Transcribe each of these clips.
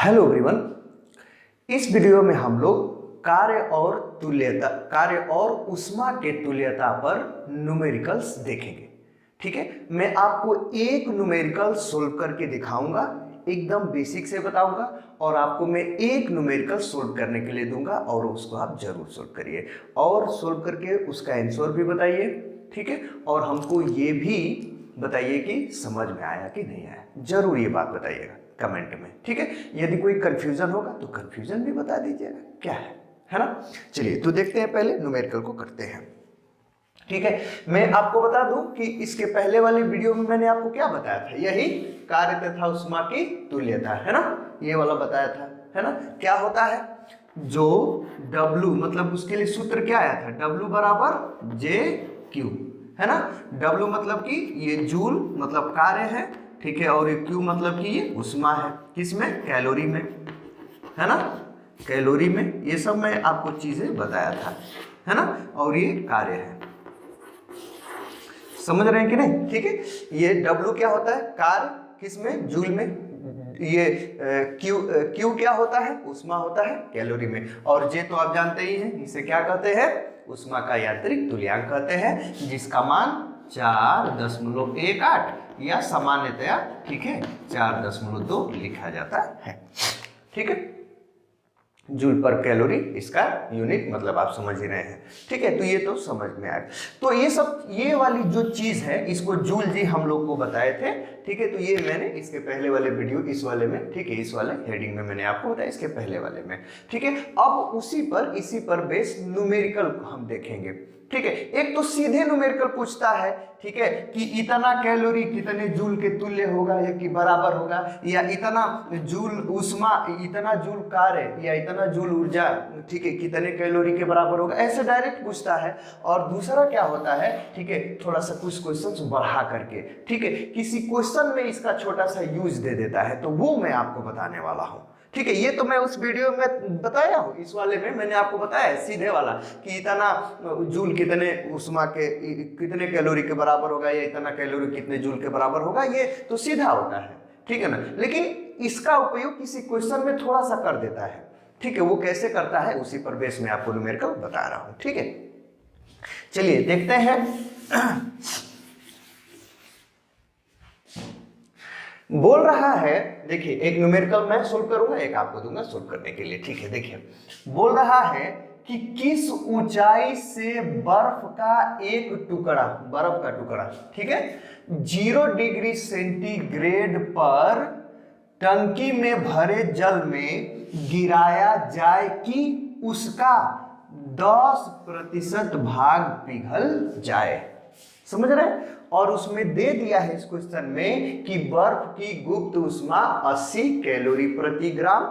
Hello everyone. इस video में हम लोग कार्य और ऊष्मा के तुल्यता पर न्यूमेरिकल्स देखेंगे। ठीक है, मैं आपको एक न्यूमेरिकल सोल्व करके दिखाऊंगा, एकदम बेसिक से बताऊंगा और आपको मैं एक न्यूमेरिकल सोल्व करने के लिए दूंगा और उसको आप जरूर सोल्व करिए और सोल्व करके उसका आंसर भी बताइए। ठीक है, और हमको ये भी बताइए कि समझ में आया कि नहीं आया, जरूर ये बात बताइएगा कमेंट में। ठीक है, यदि कोई कंफ्यूजन होगा तो कंफ्यूजन भी बता दीजिएगा क्या है ना। चलिए तो देखते हैं, पहले न्यूमेरिकल को करते हैं। ठीक है, मैं आपको बता दूं कि इसके पहले वाली वीडियो में मैंने आपको क्या बताया था, यही कार्य तथा ऊष्मा की तुल्यता, है ना, ये वाला बताया था, है ना। क्या होता है, जो W मतलब उसके लिए सूत्र क्या आया था, W बराबर JQ, है ना। W मतलब कि ये जूल मतलब कार्य है, ठीक है, और ये Q मतलब कि ये ऊष्मा है, किसमें, कैलोरी में, है ना, कैलोरी में। ये सब मैं आपको चीजें बताया था, है ना, और ये कार्य है, समझ रहे हैं कि नहीं। ठीक है, ये W क्या होता है, कार्य, किसमें, जूल में। ये Q क्या होता है, ऊष्मा होता है, कैलोरी में। और J तो आप जानते ही हैं, इसे क्या कहते हैं, ऊष्मा का यांत्रिक तुल्यांक कहते हैं, जिसका मान 4.18 या सामान्यतया, ठीक है, 4.2 लिखा जाता है। ठीक है, जूल पर कैलोरी इसका यूनिट, मतलब आप समझ ही रहे हैं। ठीक है, तो ये तो समझ में आया। तो ये सब, ये वाली जो चीज है, इसको जूल जी हम लोग को बताए थे। ठीक है, तो ये मैंने इसके पहले वाले वीडियो, इस वाले में, ठीक है, इस वाले हेडिंग में मैंने आपको बताया, इसके पहले वाले में। ठीक है, अब इसी पर बेस न्यूमेरिकल हम देखेंगे। ठीक है, एक तो सीधे न्यूमेरिकल पूछता है, ठीक है, कि इतना कैलोरी कितने जूल के तुल्य होगा या कि बराबर होगा, या इतना जूल ऊष्मा, इतना जूल कार्य या इतना जूल ऊर्जा, ठीक है, कितने कैलोरी के बराबर होगा, ऐसे डायरेक्ट पूछता है। और दूसरा क्या होता है, ठीक है, थोड़ा सा कुछ क्वेश्चन बढ़ा करके, ठीक है, किसी क्वेश्चन में इसका छोटा सा यूज दे देता है, तो वो मैं आपको बताने वाला हूँ। ठीक है, ये तो मैं उस वीडियो में बताया हूँ, इस वाले में मैंने आपको बताया है सीधे वाला कि इतना जूल कितने ऊष्मा के, कितने कैलोरी के बराबर होगा, या इतना कैलोरी कितने जूल के बराबर होगा, ये तो सीधा होता है। ठीक है ना, लेकिन इसका उपयोग किसी क्वेश्चन में थोड़ा सा कर देता है। ठीक है, वो कैसे करता है उसी पर बेस में आपको न्यूमेरिकल बता रहा हूँ। ठीक है, चलिए देखते हैं। बोल रहा है, देखिए, एक न्यूमेरिकल मैं सोल्व करूंगा, एक आपको दूंगा सोल्व करने के लिए। ठीक है, देखिए, बोल रहा है कि किस ऊंचाई से बर्फ का एक टुकड़ा, बर्फ का टुकड़ा, ठीक है, 0 डिग्री सेंटीग्रेड पर टंकी में भरे जल में गिराया जाए कि उसका 10% भाग पिघल जाए। समझ रहे हैं, और उसमें दे दिया है इस क्वेश्चन में कि बर्फ की गुप्त ऊष्मा 80 कैलोरी प्रति ग्राम,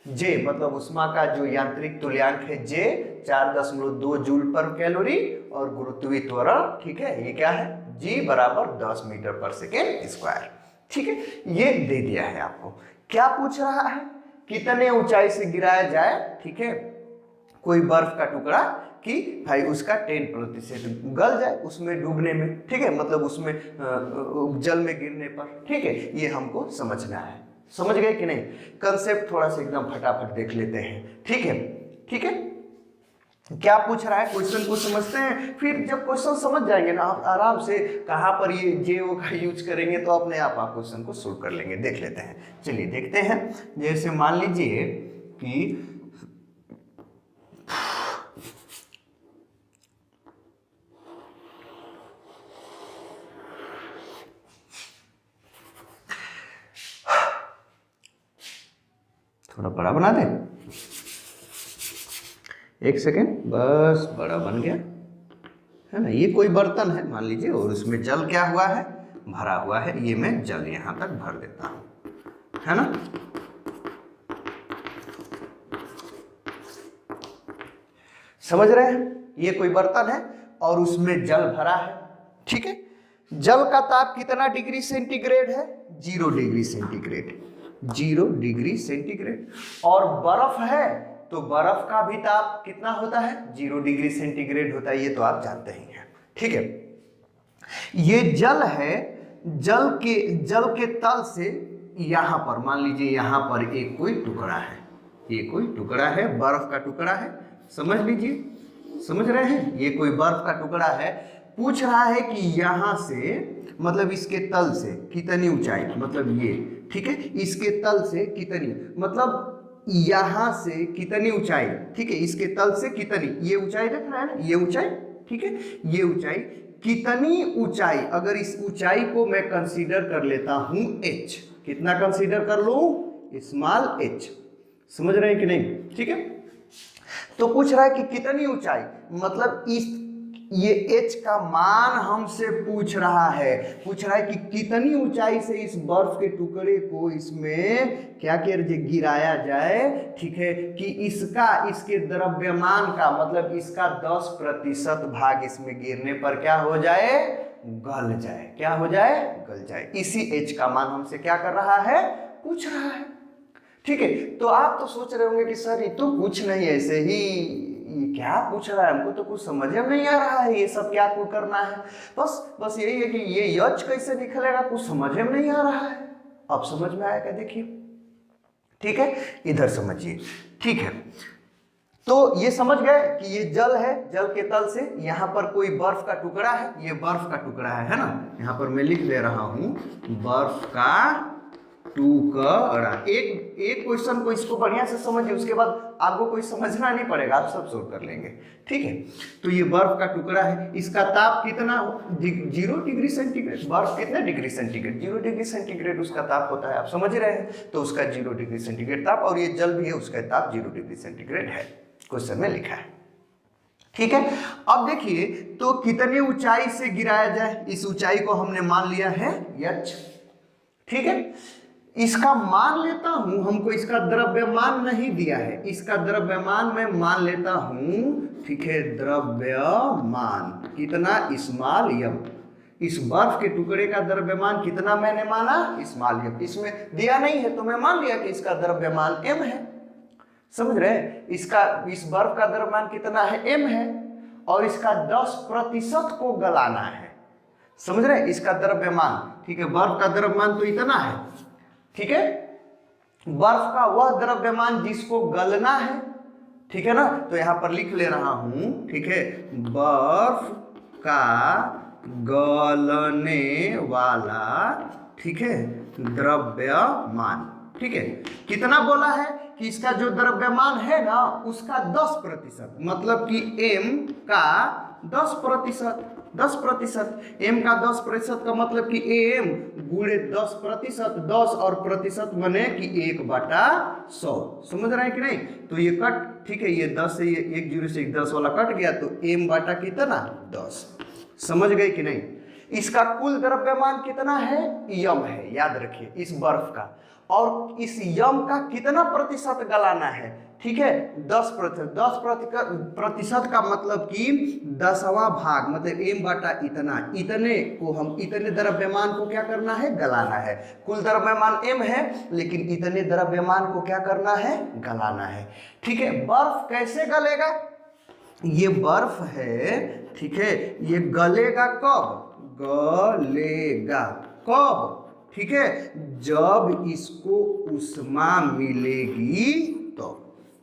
जे मतलब ऊष्मा का जो यांत्रिक तुल्यांक है, जे 4.2 जूल पर कैलोरी, और गुरुत्वीय त्वरण, ठीक है, ये क्या है, जी बराबर 10 मीटर पर सेकेंड स्क्वायर। ठीक है, ये दे दिया है आपको। क्या पूछ रहा है, कितने ऊंचाई से गिराया जाए, ठीक है, कोई बर्फ का टुकड़ा, कि भाई उसका 10% गल जाए उसमें डूबने में, ठीक है, मतलब उसमें जल में गिरने पर। ठीक है, ये हमको समझना है। समझ गए कि नहीं, कंसेप्ट थोड़ा सा एकदम फटाफट देख लेते हैं। ठीक है, ठीक है, क्या पूछ रहा है, क्वेश्चन को समझते हैं, फिर जब क्वेश्चन समझ जाएंगे ना आप आराम से, कहां पर ये JO का यूज करेंगे तो अपने आप क्वेश्चन को सोल्व कर लेंगे। देख लेते हैं, चलिए देखते हैं। जैसे मान लीजिए कि थोड़ा बड़ा बना दे, एक सेकेंड, बस बड़ा बन गया, है ना। ये कोई बर्तन है मान लीजिए, और उसमें जल क्या हुआ है, भरा हुआ है। ये मैं जल यहां तक भर देता हूं, है ना। समझ रहे हैं, ये कोई बर्तन है और उसमें जल भरा है। ठीक है, जल का ताप कितना डिग्री सेंटीग्रेड है, 0 डिग्री सेंटीग्रेड, 0 डिग्री सेंटीग्रेड। और बर्फ है तो बर्फ का भी ताप कितना होता है, 0 डिग्री सेंटीग्रेड होता है, ये तो आप जानते ही हैं। ठीक है, ये जल है, जल के तल से यहाँ पर मान लीजिए यहाँ पर एक कोई टुकड़ा है, ये कोई टुकड़ा है, बर्फ का टुकड़ा है, समझ लीजिए, समझ रहे हैं, ये कोई बर्फ का टुकड़ा है। पूछ रहा है कि यहाँ से मतलब इसके तल से कितनी ऊंचाई, मतलब ये, ठीक है, इसके तल से कितनी, मतलब यहाँ से कितनी ऊंचाई, ठीक है, इसके तल से कितनी, ये ऊंचाई देख रहा है ना, ये ऊंचाई, ठीक है, ये ऊंचाई, कितनी ऊंचाई, अगर इस ऊंचाई को मैं कंसीडर कर लेता हूं h, कितना कंसीडर कर लूं, स्मॉल h, समझ रहे हैं कि नहीं, ठीक है। तो पूछ रहा है कि कितनी ऊंचाई, मतलब इस ये h का मान हमसे पूछ रहा है, पूछ रहा है कि कितनी ऊंचाई से इस बर्फ के टुकड़े को इसमें क्या गिराया जाए, ठीक है, कि इसका, इसके द्रव्यमान का मतलब इसका 10% भाग इसमें गिरने पर क्या हो जाए, गल जाए, क्या हो जाए, गल जाए। इसी h का मान हमसे क्या कर रहा है, पूछ रहा है, ठीक है। तो आप तो सोच रहे होंगे कि सर ये तो कुछ नहीं, ऐसे ही ये क्या पूछ रहा है, हमको तो कुछ समझ में नहीं आ रहा है, ये सब क्या कुछ करना है, बस यही है कि ये यच कैसे निकलेगा, कुछ समझ में नहीं आ रहा है। अब समझ में आएगा, देखिए, ठीक है, इधर समझिए, ठीक है। तो ये समझ गए कि ये जल है, जल के तल से यहाँ पर कोई बर्फ का टुकड़ा है, ये बर्फ का टुकड़ा है ना, यहाँ पर मैं लिख दे रहा हूँ बर्फ का टुकड़ा। एक क्वेश्चन को इसको बढ़िया से समझिए, उसके बाद आपको कोई समझना नहीं पड़ेगा, आप सब सोल्व कर लेंगे, ठीक है। तो ये बर्फ का टुकड़ा है, इसका ताप कितना, 0 डिग्री सेंटीग्रेड, बर्फ कितने डिग्री सेंटीग्रेड, 0 डिग्री सेंटीग्रेड उसका ताप होता है, आप समझ रहे हैं। तो उसका 0 डिग्री सेंटीग्रेड ताप, और ये जल भी है, उसका ताप 0 डिग्री सेंटीग्रेड है, क्वेश्चन में लिखा है, ठीक है। अब देखिए, तो कितने ऊंचाई से गिराया जाए, इस ऊंचाई को हमने मान लिया है h, ठीक है। इसका मान लेता हूं, हमको इसका द्रव्यमान नहीं दिया है, इसका द्रव्यमान मैं मान लेता हूं, ठीक है, द्रव्यमान कितना, स्मॉल m, इस बर्फ के टुकड़े का द्रव्यमान कितना मैंने माना, स्मॉल m, इसमें दिया नहीं है तो मैं मान लिया कि इसका द्रव्यमान m है, समझ रहे हैं। इसका, इस बर्फ का द्रव्यमान कितना है, m है, और इसका 10% को गलाना है, समझ रहे हैं, इसका द्रव्यमान, ठीक है, बर्फ का द्रव्यमान तो इतना है, ठीक है, बर्फ का वह द्रव्यमान जिसको गलना है, ठीक है ना। तो यहां पर लिख ले रहा हूं, ठीक है, बर्फ का गलने वाला, ठीक है, द्रव्यमान, ठीक है, कितना बोला है कि इसका जो द्रव्यमान है ना उसका 10%, मतलब कि m का 10%, 10%, m का 10% का मतलब कि m गुणे 10%, 10 और प्रतिशत बने कि 1/100, समझ रहे हैं कि नहीं। तो ये कट, ठीक है, ये 10 से, ये 1 0 से 10 वाला कट गया, तो m बटा कितना, 10, समझ गए कि नहीं। इसका कुल द्रव्यमान कितना है, यम है, याद रखिए, इस बर्फ का, और इस यम का कितना प्रतिशत गलाना है, ठीक है, 10%, 10% का मतलब कि 10वां भाग, मतलब m बटा इतना, इतने को हम, इतने द्रव्यमान को क्या करना है, गलाना है। कुल द्रव्यमान m है, लेकिन इतने द्रव्यमान को क्या करना है, गलाना है, ठीक है। बर्फ कैसे गलेगा, ये बर्फ है, ठीक है, ये गलेगा कब, गलेगा कब, ठीक है, जब इसको उष्मा मिलेगी, तो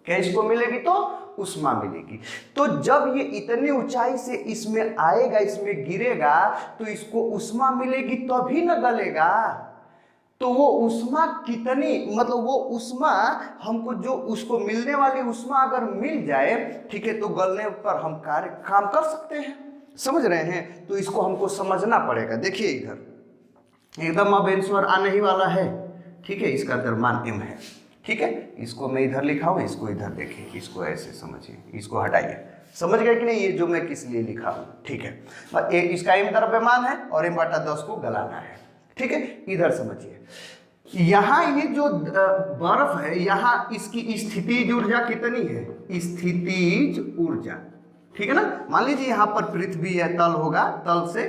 क्या इसको मिलेगी, तो उष्मा मिलेगी। तो जब ये इतने ऊंचाई से इसमें आएगा, इसमें गिरेगा, तो इसको उष्मा मिलेगी तभी न गलेगा। तो वो उष्मा कितनी, मतलब वो उष्मा हमको, जो उसको मिलने वाली उष्मा अगर मिल जाए, ठीक है, तो गलने पर हम काम कर सकते हैं, समझ रहे हैं। तो इसको हमको समझना पड़ेगा। देखिए इधर एकदम अब आंसर आने ही वाला है, ठीक है, इसका द्रव्यमान m है, ठीक है, इसको मैं इधर लिखा हूँ, इसको इधर देखिए, इसको ऐसे समझिए, इसको हटाइए, समझ गए कि नहीं, ये जो मैं किस लिए लिखा हूँ, ठीक है, इसका m द्रव्यमान है और m बटा 10 को गलाना है, ठीक है। इधर समझिए, यहाँ ये जो बर्फ है, यहाँ इसकी स्थितिज ऊर्जा कितनी है, स्थितिज ऊर्जा, ठीक है ना। मान लीजिए यहाँ पर पृथ्वी है, तल होगा, तल से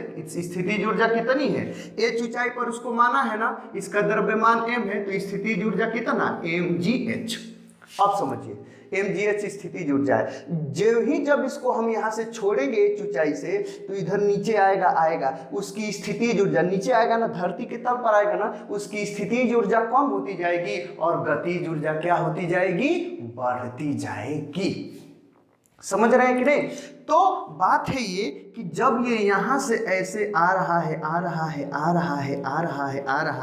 स्थितिज ऊर्जा कितनी है, h ऊंचाई पर उसको माना है ना, इसका द्रव्यमान m है, तो स्थितिज ऊर्जा कितना, mgh। अब समझिए, mgh स्थितिज ऊर्जा है। जब इसको हम यहाँ से छोड़ेंगे h ऊंचाई से तो इधर नीचे आएगा उसकी स्थितिज ऊर्जा नीचे आएगा ना, धरती के तल पर आएगा ना, उसकी स्थितिज ऊर्जा कम होती जाएगी और गतिज ऊर्जा क्या होती जाएगी, बढ़ती जाएगी। समझ रहे हैं कि नहीं? तो बात है ये कि जब ये यहां से ऐसे आ रहा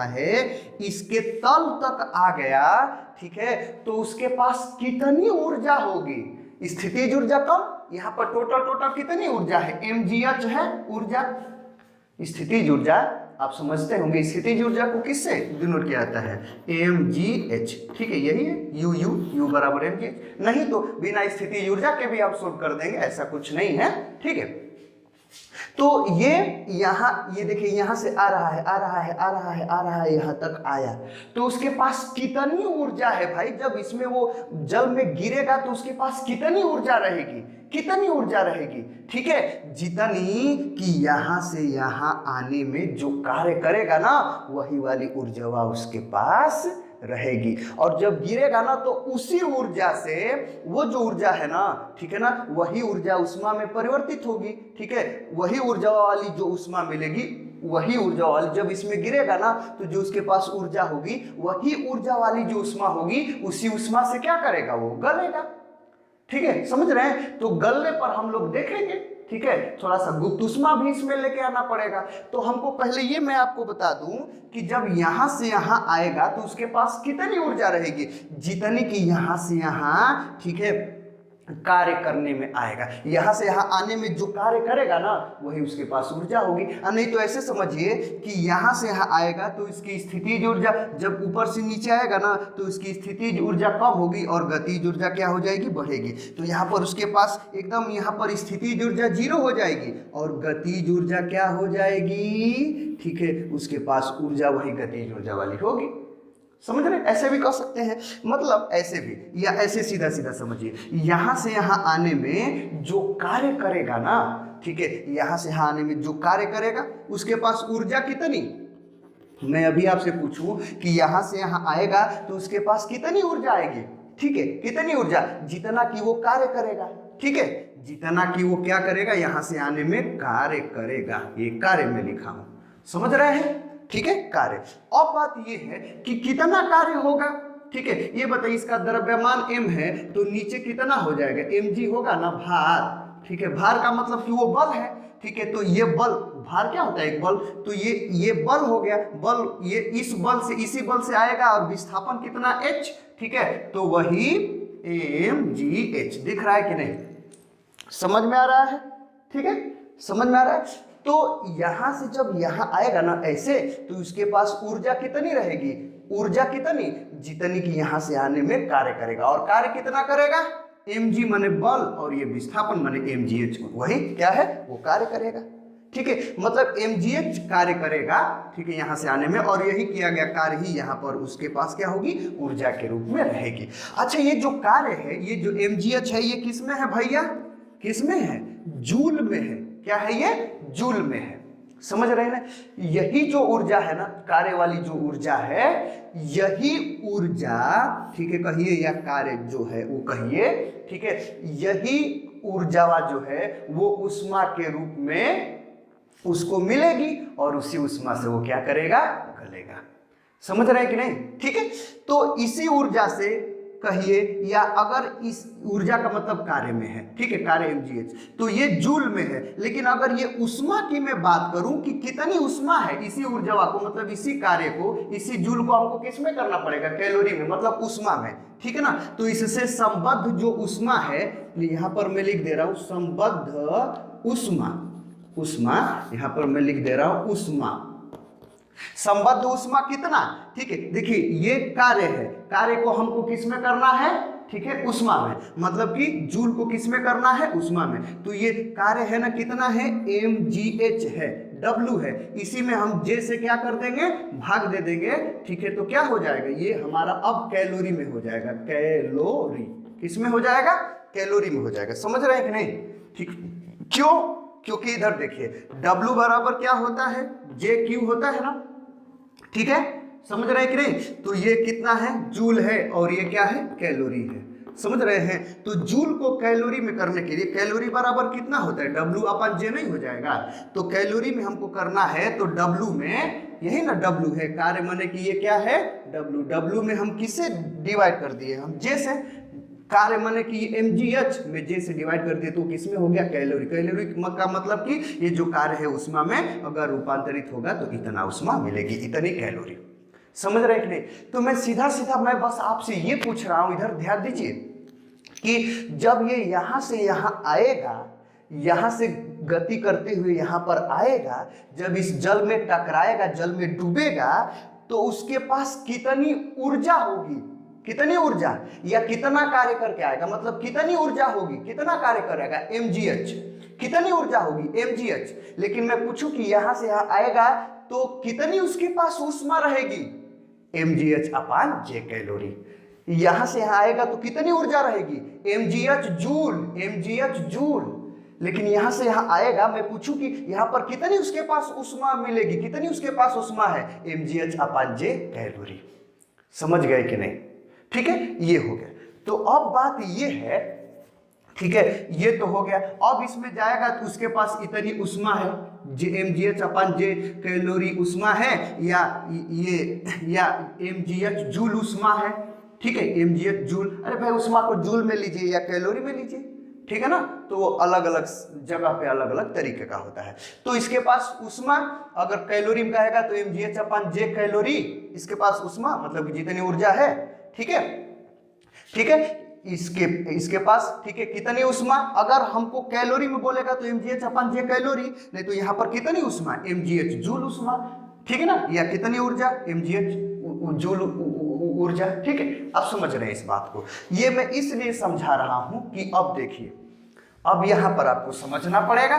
है इसके तल तक आ गया, ठीक है, तो उसके पास कितनी ऊर्जा होगी, स्थितिज ऊर्जा कम, यहाँ पर टोटल कितनी ऊर्जा है, mgh है ऊर्जा, स्थितिज ऊर्जा आप समझते होंगे, स्थितिज ऊर्जा को किससे डिनोट किया जाता है, mgh, ठीक है, यही है u बराबर mgh। नहीं तो बिना स्थितिज ऊर्जा के भी आप सोल्व कर देंगे, ऐसा कुछ नहीं है, ठीक है। तो ये यहाँ ये देखिए यहाँ से आ रहा है यहाँ तक आया, तो उसके पास कितनी ऊर्जा है भाई, जब इसमें वो जल में गिरेगा तो उसके पास कितनी ऊर्जा रहेगी, ठीक है, जितनी कि यहाँ से यहाँ आने में जो कार्य करेगा ना वही वाली ऊर्जा उसके पास रहेगी। और जब गिरेगा ना तो उसी ऊर्जा से वो जो ऊर्जा है ना, ठीक है ना, वही ऊर्जा उष्मा में परिवर्तित होगी, ठीक है, वही ऊर्जा वाली जो उष्मा मिलेगी, वही ऊर्जा वाली जब इसमें गिरेगा ना तो जो उसके पास ऊर्जा होगी वही ऊर्जा वाली जो उष्मा होगी उसी उष्मा से क्या करेगा, वो गलेगा, ठीक है, समझ रहे हैं। तो गलने पर हम लोग देखेंगे, ठीक है, थोड़ा सा गुप्त उष्मा भी इसमें लेके आना पड़ेगा। तो हमको पहले ये मैं आपको बता दूं कि जब यहां से यहां आएगा तो उसके पास कितनी ऊर्जा रहेगी, जितनी कि यहां से यहां, ठीक है, कार्य करने में आएगा, यहां से यहां आने में जो कार्य करेगा ना वही उसके पास ऊर्जा होगी। नहीं तो ऐसे समझिए कि यहां से यहां आएगा तो इसकी स्थितिज ऊर्जा, जब ऊपर से नीचे आएगा ना तो इसकी स्थितिज ऊर्जा कम होगी और गतिज ऊर्जा क्या हो जाएगी, बढ़ेगी। तो यहाँ पर उसके पास एकदम यहाँ पर स्थितिज ऊर्जा 0 हो जाएगी और गतिज ऊर्जा क्या हो जाएगी, ठीक है, उसके पास ऊर्जा वही गतिज ऊर्जा वाली होगी। समझ रहे, ऐसे भी कर सकते हैं, मतलब ऐसे भी, या ऐसे सीधा समझिए, यहां से यहां आने में जो कार्य करेगा ना, ठीक है, यहां से यहां आने में जो कार्य करेगा उसके पास ऊर्जा कितनी, मैं अभी आपसे पूछूं कि यहां से यहां आएगा तो उसके पास कितनी ऊर्जा आएगी, ठीक है, कितनी ऊर्जा, जितना कि वो कार्य करेगा, ठीक है, जितना कि वो क्या करेगा, यहां से आने में कार्य करेगा, ये कार्य में लिखा हूं, समझ रहे हैं, ठीक है, कार्य। अब बात ये है कि कितना कार्य होगा, ठीक है, ये बताइए, इसका द्रव्यमान m है तो नीचे कितना हो जाएगा, mg होगा ना, भार, ठीक है, भार का मतलब कि वो बल है, ठीक है, तो ये बल, भार क्या होता है, एक बल, तो ये बल हो गया, बल, ये इस बल से इसी बल से आएगा और विस्थापन कितना h, ठीक है, तो वही mgh, दिख रहा है कि नहीं, समझ में आ रहा है, ठीक है, समझ में आ रहा है। तो यहां से जब यहां आएगा ना ऐसे तो उसके पास ऊर्जा कितनी रहेगी, ऊर्जा कितनी, जितनी कि यहां से आने में कार्य करेगा, और कार्य कितना करेगा, mg माने बल और ये विस्थापन माने mgh, वही क्या है, वो कार्य करेगा, ठीक है, मतलब mgh कार्य करेगा, ठीक है, यहां से आने में, और यही किया गया कार्य ही यहां पर उसके पास क्या होगी, ऊर्जा के रूप में रहेगी। अच्छा, ये जो कार्य है, ये जो mgh है, ये किस में है भैया, किस में है, जूल में है, क्या है ये, जूल में है, समझ रहे हैं ना। यही जो ऊर्जा है ना, कार्य वाली जो ऊर्जा है, यही ऊर्जा, ठीक है, कहिए, या कार्य जो है वो कहिए, ठीक है, यही ऊर्जा जो है वो उष्मा के रूप में उसको मिलेगी और उसी उष्मा से वो क्या करेगा, गलेगा, समझ रहे हैं कि नहीं, ठीक है। तो इसी ऊर्जा से कहिए, या अगर इस ऊर्जा का मतलब कार्य में है, ठीक है, कार्य mgh, तो ये जूल में है, लेकिन अगर ये उष्मा की मैं बात करूं कि कितनी उष्मा है, इसी ऊर्जा को, मतलब इसी कार्य को, इसी जूल को हमको किस में करना पड़ेगा, कैलोरी में, मतलब उष्मा में, ठीक है ना। तो इससे संबद्ध जो उष्मा है, यहां पर मैं लिख दे रहा हूं संबद्ध उष्मा, यहां पर मैं लिख दे रहा हूं उष्मा, संबद्ध उष्मा कितना, ठीक है, देखिए ये कार्य है, कार्य को हमको किस में करना है, ठीक है, उष्मा में, मतलब कि जूल को किस में करना है, उष्मा में। तो ये कार्य है ना, कितना है, mgh है, W है, इसी में हम J से क्या कर देंगे, भाग दे देंगे, ठीक है, तो क्या हो जाएगा, ये हमारा अब कैलोरी में हो जाएगा, कैलोरी, किस में हो जाएगा, कैलोरी में हो जाएगा, समझ रहे हैं कि नहीं, ठीक, क्यों, क्योंकि इधर देखिए W बराबर क्या होता है, JQ होता है ना, ठीक है, समझ रहे हैं कि नहीं। तो ये कितना है, जूल है और ये क्या है, कैलोरी है, समझ रहे हैं? तो जूल को कैलोरी में करने के लिए कैलोरी बराबर कितना होता है, W/J नहीं हो जाएगा? तो कैलोरी में हमको करना है तो W में, यही ना W है, कार्य माने कि ये क्या है W में हम किससे डिवाइड कर दिए, हम J से, कार्य माने कि mgh में J से डिवाइड कर दिए तो किसमें हो गया कैलोरी। कैलोरी का मतलब कि ये जो कार्य है उष्मा में अगर रूपांतरित होगा तो इतना उष्मा मिलेगी, इतनी कैलोरी। समझ रहे कि नहीं? तो मैं सीधा सीधा मैं बस आपसे ये पूछ रहा हूं, इधर ध्यान दीजिए कि जब ये यहां से यहां आएगा, यहां से गति करते हुए यहां पर आएगा, जब इस जल में टकराएगा, जल में डूबेगा, तो उसके पास कितनी ऊर्जा होगी, कितनी ऊर्जा या कितना कार्य करके आएगा, मतलब कितनी ऊर्जा होगी, कितना कार्य करेगा, mgh, कितनी ऊर्जा होगी mgh। लेकिन मैं पूछूं कि यहां से यहां आएगा तो कितनी उसके पास ऊष्मा रहेगी, mgh/J कैलोरी। यहां से यहां आएगा तो कितनी ऊर्जा रहेगी, mgh जूल, mgh जूल। लेकिन यहां से यहां आएगा, मैं पूछूं कि यहां पर कितनी उसके पास ऊष्मा मिलेगी, कितनी उसके पास ऊष्मा है, mgh/J कैलोरी। समझ गए कि नहीं? ठीक है, ये हो गया। तो अब बात ये है, ठीक है, ये तो हो गया। अब इसमें जाएगा तो उसके पास इतनी उष्मा है, mgh/J कैलोरी उष्मा है, या mgh जूल उष्मा है। ठीक है, mgh जूल, अरे भाई उष्मा को जूल में लीजिए या कैलोरी में लीजिए, ठीक है ना? तो वो अलग अलग जगह पे अलग अलग तरीके का होता है। तो इसके पास उष्मा अगर कैलोरी में कहेगा तो mgh/J कैलोरी, इसके पास उष्मा मतलब जितनी ऊर्जा है, ठीक है, ठीक है, इसके पास, ठीक है, कितनी उष्मा, अगर हमको कैलोरी में बोलेगा तो mgh/J कैलोरी, नहीं तो यहाँ पर कितनी उष्मा, mgh जूल उष्मा, ठीक है ना, या कितनी ऊर्जा, mgh जूल ऊर्जा। ठीक है, अब समझ रहे हैं इस बात को। ये मैं इसलिए समझा रहा हूं कि अब देखिए, अब यहां पर आपको समझना पड़ेगा।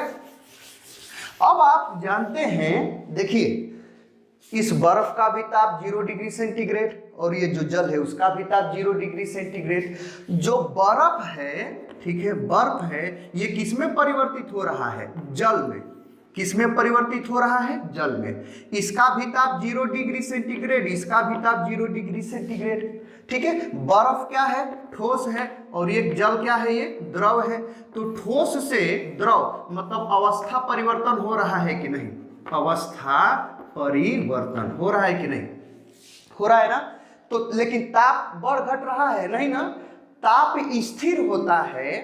अब आप जानते हैं, देखिए इस बर्फ का भी ताप 0 डिग्री सेंटीग्रेड और ये जो जल है उसका भी ताप 0 डिग्री सेंटीग्रेड। जो बर्फ है, ठीक है, बर्फ है, ये किसमें परिवर्तित हो रहा है, जल में। किसमें परिवर्तित हो रहा है, जल में। इसका भी ताप 0 डिग्री सेंटीग्रेड, इसका भी ताप 0 डिग्री सेंटीग्रेड। ठीक है, बर्फ क्या है, ठोस है, और ये जल क्या है, ये द्रव है। तो ठोस से द्रव मतलब अवस्था परिवर्तन हो रहा है कि नहीं, अवस्था परिवर्तन हो रहा है कि नहीं, हो रहा है ना? तो लेकिन ताप बढ़ घट रहा है नहीं ना, ताप स्थिर होता है।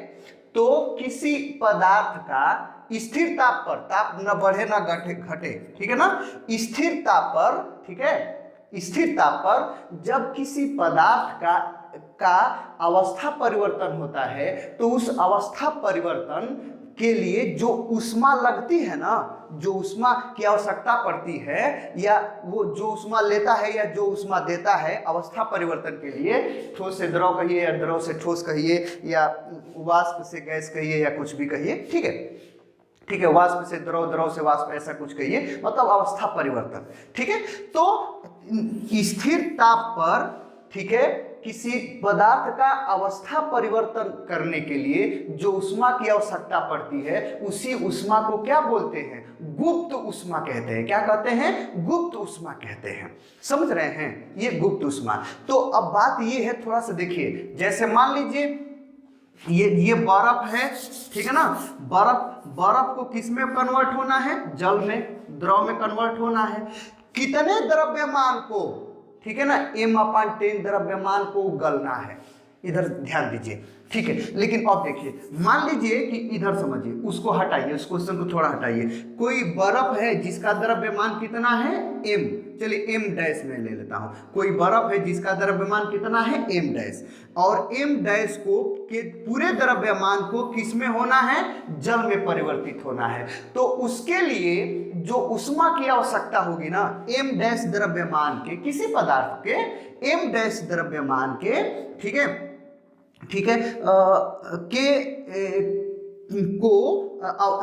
तो किसी पदार्थ का स्थिर ताप पर, ताप न बढ़े ना घटे, ठीक है ना, स्थिर ताप पर, ठीक है, स्थिर ताप पर जब किसी पदार्थ का अवस्था परिवर्तन होता है तो उस अवस्था परिवर्तन के लिए जो ऊष्मा लगती है ना, जो ऊष्मा की आवश्यकता पड़ती है, या वो जो ऊष्मा लेता है या जो ऊष्मा देता है अवस्था परिवर्तन के लिए, ठोस से द्रव कहिए या द्रव से ठोस कहिए या वाष्प से गैस कहिए या कुछ भी कहिए, ठीक है, ठीक है, वाष्प से द्रव, द्रव से वाष्प, ऐसा कुछ कहिए, मतलब अवस्था परिवर्तन। ठीक है, तो स्थिर ताप पर, ठीक है, किसी पदार्थ का अवस्था परिवर्तन करने के लिए जो ऊष्मा की आवश्यकता पड़ती है उसी ऊष्मा को क्या बोलते हैं, गुप्त ऊष्मा कहते हैं। क्या कहते हैं, गुप्त ऊष्मा कहते हैं। समझ रहे हैं, ये गुप्त ऊष्मा। तो अब बात ये है, थोड़ा सा देखिए, जैसे मान लीजिए ये बर्फ है, ठीक है ना, बर्फ को किस में कन्वर्ट होना है, जल में, द्रव में कन्वर्ट होना है। कितने द्रव्यमान को, ठीक है ना, m/10 द्रव्यमान को गलना है, इधर ध्यान दीजिए, ठीक है। लेकिन अब देखिए, मान लीजिए कि इधर समझिए, उसको हटाइए, उस क्वेश्चन को थोड़ा हटाइए। कोई बर्फ है जिसका द्रव्यमान कितना है, m, चलिए m डैश में ले लेता हूं। कोई बर्फ है जिसका द्रव्यमान कितना है, m डैश, और m डैश को के पूरे द्रव्यमान को किसमें होना है, जल में परिवर्तित होना है। तो उसके लिए जो ऊष्मा की आवश्यकता होगी ना, m डैश द्रव्यमान के, किसी पदार्थ के m डैश द्रव्यमान के, ठीक है, ठीक है,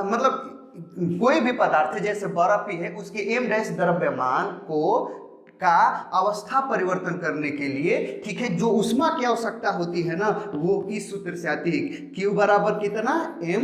मतलब कोई भी पदार्थ है, जैसे बर्फ ही है, उसके m डैश द्रव्यमान को का अवस्था परिवर्तन करने के लिए, ठीक है, जो ऊष्मा की आवश्यकता होती है ना, वो इस सूत्र से आती है, Q बराबर कितना, m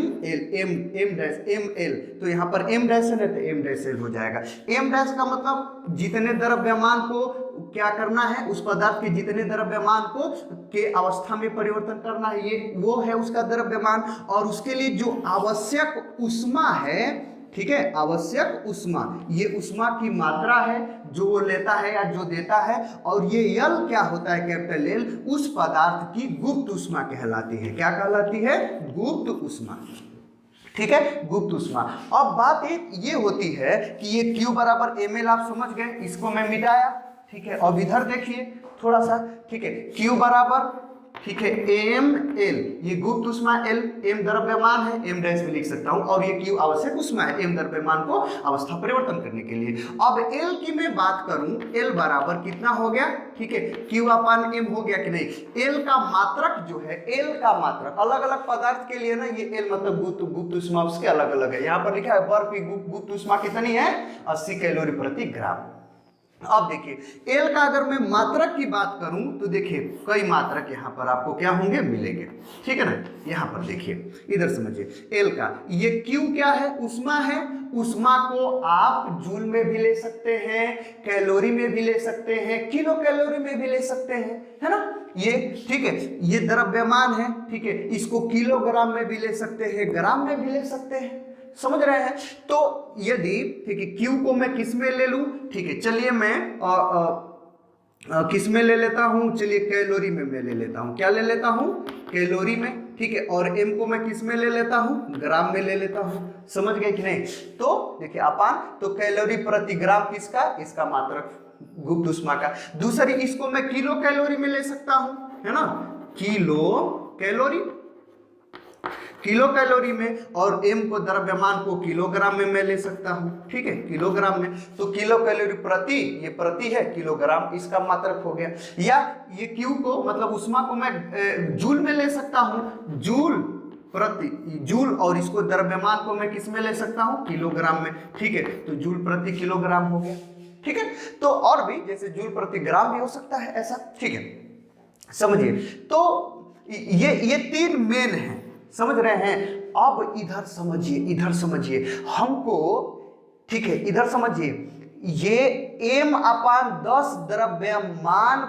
l। तो यहाँ पर m डैश है तो m डैश l हो जाएगा। m डैश का मतलब जितने द्रव्यमान को क्या करना है, उस पदार्थ के जितने द्रव्यमान को के अवस्था में परिवर्तन करना है, ये वो है उसका द्रव्यमान। और उसके लिए जो आवश्यक ऊष्मा है, ठीक है, आवश्यक ऊष्मा, ये ऊष्मा की मात्रा है जो वो लेता है या जो देता है। और ये यल क्या होता है, कैपिटल एल, उस पदार्थ की गुप्त ऊष्मा कहलाती है। क्या कहलाती है, गुप्त ऊष्मा, ठीक है, गुप्त ऊष्मा। अब बात एक ये होती है कि ये Q बराबर ml आप समझ गए, इसको मैं मिटाया, ठीक है। अब इधर देखिए थोड़ा सा, ठीक है, Q बराबर, ठीक है, ml, ये गुप्त ऊष्मा, L m द्रव्यमान है, m डैश भी लिख सकता हूं, और ये Q आवश्यक ऊष्मा है, m द्रव्यमान को अवस्था परिवर्तन करने के लिए। अब L की मैं बात करूं, L बराबर कितना हो गया, ठीक है, Q अपान m हो गया कि नहीं। L का मात्रक जो है, L का मात्रक अलग अलग पदार्थ के लिए ना, ये L मतलब गुप्त ऊष्मा उसके अलग अलग है। यहाँ पर लिखा है बर्फ की गुप्त ऊष्मा कितनी है, 80 कैलोरी प्रति ग्राम। अब देखिए L का अगर मैं मात्रक की बात करूं तो देखिए कई मात्रक यहाँ पर आपको क्या होंगे, मिलेंगे, ठीक है ना। यहाँ पर देखिए, इधर समझिए, L का ये Q क्या है, ऊष्मा है। ऊष्मा को आप जूल में भी ले सकते हैं, कैलोरी में भी ले सकते हैं, किलो कैलोरी में भी ले सकते हैं, है ना ये, ठीक है। ये द्रव्यमान है, ठीक है, इसको किलोग्राम में भी ले सकते हैं, ग्राम में भी ले सकते हैं, समझ रहे हैं। तो यदि, ठीक है, Q को मैं किस में ले लूं, ठीक है, चलिए मैं किस में ले लेता हूं, चलिए कैलोरी में मैं ले लेता हूं। क्या ले लेता हूं, कैलोरी में, ठीक है। और M को मैं किस में ले लेता हूं, ग्राम में ले लेता हूं। समझ गए कि नहीं। तो देखिए अपान, तो कैलोरी प्रति ग्राम किसका, इसका मात्रक गुप्त ऊष्मा का। दूसरी, इसको मैं किलो कैलोरी में ले सकता हूं, है ना, किलो कैलोरी, किलो कैलोरी में। और m को द्रव्यमान को किलोग्राम में मैं ले सकता हूं, ठीक है, किलोग्राम में। तो किलो कैलोरी प्रति, ये प्रति है, किलोग्राम इसका मात्रक हो गया। या ये Q को मतलब ऊष्मा को मैं जूल में ले सकता हूं, जूल प्रति जूल, और इसको द्रव्यमान को मैं किस में ले सकता हूं, किलोग्राम में, ठीक है। तो जूल प्रति किलोग्राम हो गया, ठीक है। तो और भी जैसे जूल प्रति ग्राम भी हो सकता है ऐसा, ठीक है, समझिए। तो ये तीन मेन है, समझ रहे हैं। अब इधर समझिए, इधर समझिए हमको, ठीक है, इधर समझिए, ये m अपान 10 द्रव्यमान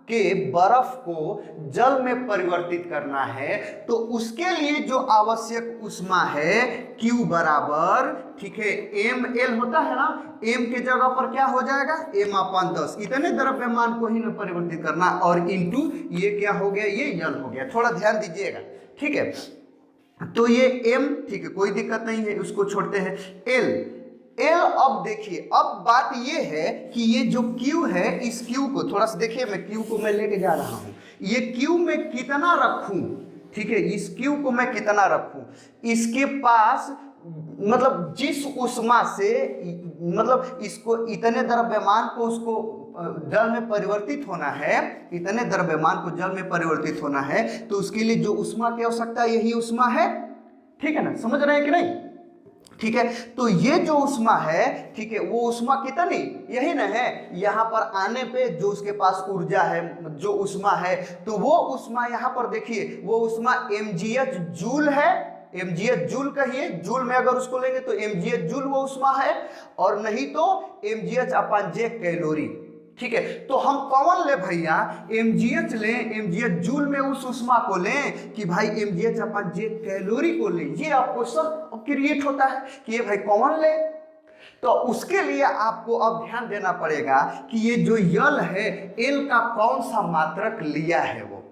के बर्फ को जल में परिवर्तित करना है, तो उसके लिए जो आवश्यक ऊष्मा है Q बराबर, ठीक है, ml होता है ना, m के जगह पर क्या हो जाएगा, m अपान 10, इतने द्रव्यमान को ही न परिवर्तित करना, और इंटू ये क्या हो गया, ये जल हो गया। थोड़ा ध्यान दीजिएगा, ठीक है। तो ये m, ठीक है, कोई दिक्कत नहीं है, उसको छोड़ते हैं। L अब देखिए, अब बात ये है कि ये जो Q है, इस Q को थोड़ा सा देखिए, मैं Q को मैं लेके जा रहा हूं, ये Q में कितना रखूं, ठीक है, इस Q को मैं कितना रखूं, इसके पास मतलब जिस ऊष्मा से, मतलब इसको इतने द्रव्यमान को उसको जल में परिवर्तित होना है, इतने द्रव्यमान को जल में परिवर्तित होना है, तो उसके लिए जो ऊष्मा की आवश्यकता यही ऊष्मा है, ठीक है ना, समझ रहे हैं कि नहीं, ठीक है। तो ये जो ऊष्मा है, ठीक है, वो ऊष्मा कितनी, यही ना है, यहाँ पर आने पे जो उसके पास ऊर्जा है, जो ऊष्मा है, तो वो ऊष्मा यहाँ पर देखिए, वो ऊष्मा mgh जूल है, mgh जूल कहिए, जूल में अगर उसको लेंगे तो mgh जूल वो ऊष्मा है, और नहीं तो mgh अपान जे कैलोरी, ठीक है। तो हम कौन ले भैया, mgh लें, mgh जूल में उस ऊष्मा को लें कि भाई mgh अपान जे कैलोरी को लें। ये आपको सब क्रिएट होता है कि ये भाई कौन ले। तो उसके लिए आपको अब ध्यान देना पड़ेगा कि ये जो यल है, एल का कौन सा मात्रक लिया है वो,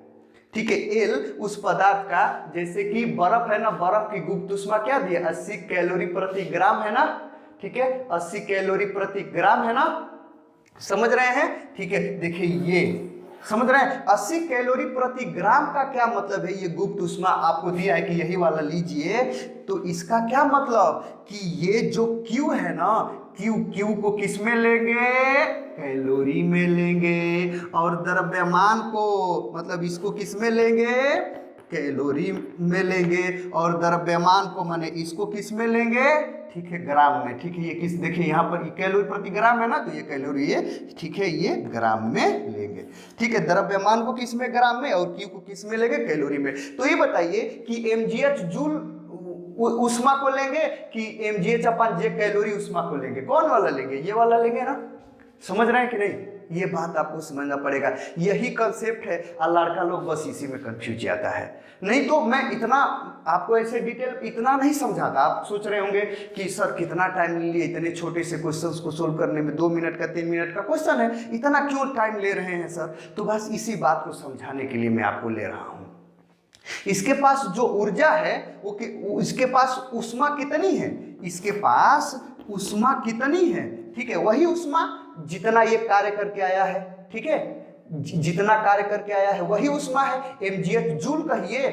ठीक है। एल उस पदार्थ का, जैसे कि बर्फ है ना, बर्फ की गुप्त ऊष्मा क्या दिया, 80 कैलोरी प्रति ग्राम है ना, ठीक है, 80 कैलोरी प्रति ग्राम है ना, समझ रहे हैं, ठीक है। देखिए ये समझ रहे हैं, 80 कैलोरी प्रति ग्राम का क्या मतलब है, ये गुप्त ऊष्मा आपको दिया है कि यही वाला लीजिए, तो इसका क्या मतलब कि ये जो Q है ना, Q को किस में लेंगे, कैलोरी में लेंगे, और द्रव्यमान को मतलब इसको किस में लेंगे, कैलोरी में लेंगे, और द्रव्यमान को माने इसको किस में लेंगे, ठीक है, ग्राम में, ठीक है। ये किस, देखिए यहाँ पर कैलोरी प्रति ग्राम है ना, तो ये कैलोरी है, ठीक है, ये ग्राम में लेंगे, ठीक है। द्रव्यमान को किस में, ग्राम में, और क्यू को किस में लेंगे, कैलोरी में। तो ये बताइए कि mgh जूल ऊष्मा को लेंगे कि mgh अपन जे कैलोरी ऊष्मा को लेंगे, कौन वाला लेंगे, ये वाला लेंगे ना। समझ रहे हैं कि नहीं, ये बात आपको समझना पड़ेगा। यही कंसेप्ट है और लड़का लोग बस इसी में कंफ्यूज जाता है। नहीं तो मैं इतना आपको ऐसे डिटेल इतना नहीं समझाता। आप सोच रहे होंगे कि सर कितना टाइम ले लिए इतने छोटे से क्वेश्चंस को सोल्व करने में, 2 मिनट का 3 मिनट का क्वेश्चन है, इतना क्यों टाइम ले रहे हैं सर। तो बस इसी बात को समझाने के लिए मैं आपको ले रहा हूँ। इसके पास जो ऊर्जा है वो इसके पास ऊष्मा कितनी है, इसके पास ऊष्मा कितनी है, ठीक है, वही ऊष्मा जितना ये कार्य करके आया है, ठीक है, जितना कार्य करके आया है वही ऊष्मा है। mgh जूल कहिए,